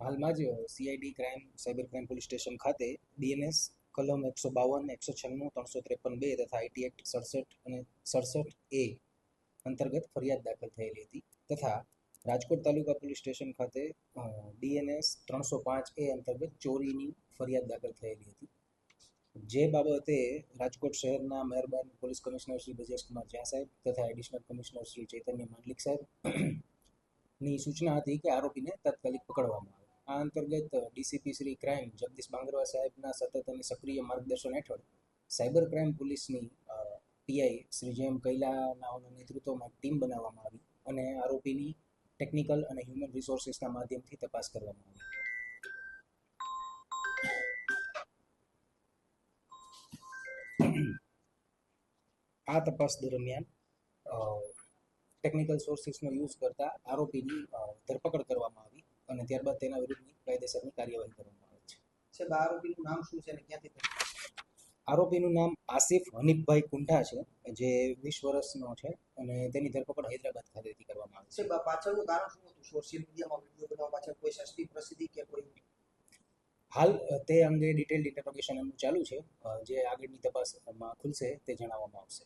હાલમાં જ CID crime cyber crime police station ખાતે બીએનએસ કલમ 152, 196, 353(2) તથા આઈટી એક્ટ 67 અને 67A અંતર્ગત ફરિયાદ દાખલ થયેલી હતી તથા રાજકોટ તાલુકા પોલીસ સ્ટેશન ખાતે બીએનએસ 305A અંતર્ગત ચોરીની ફરિયાદ દાખલ થયેલી હતી, જે બાબતે રાજકોટ શહેરના મહેરબાન પોલીસ કમિશનર શ્રી બ્રજેશ કુમાર ઝા સાહેબ તથા એડિશનલ કમિશનર શ્રી ચૈતન્ય માંડલિક સાહેબ ની સૂચના હતી કે આરોપીને તાત્કાલિક પકડવામાં આવે. આ અંતર્ગત ડીસીપી શ્રી ક્રાઇમ જગદીશ બાંગરવા સાહેબના સતત અને સક્રિય માર્ગદર્શન હેઠળ સાયબર ક્રાઇમ પોલીસની પીઆઈ શ્રી જેમ કૈલાનાઓના નેતૃત્વમાં ટીમ બનાવવામાં આવી અને આરોપીની ટેકનિકલ અને હ્યુમન રિસોર્સિસના માધ્યમથી તપાસ કરવામાં આવી. આ તપાસ દરમિયાન ટેકનિકલ સોર્સિસનો યુઝ કરતા આરોપીની ધરપકડ કરવામાં આવી અને ત્યારબાદ તેના વિરુદ્ધની કાયદેસરની કાર્યવાહી કરવામાં આવે છે. આરોપીનું નામ શું છે અને ક્યાંથી? આરોપીનું નામ આસિફ હનીફભાઈ કુંઢા છે, જે 20 વર્ષનો છે અને તેની ધરપકડ હૈદરાબાદ ખાતેથી કરવામાં આવી છે. પાછળનું કારણ શું હતું? સોશિયલ મીડિયામાં વિડીયો બનાવવા પાછળ કોઈ સસ્તી પ્રસિદ્ધિ કે કોઈ? હાલ તે અંગે ડિટેલ ઇન્ટરોગેશન ચાલુ છે, જે આગળની તપાસમાં ખુલશે તે જણાવવામાં આવશે.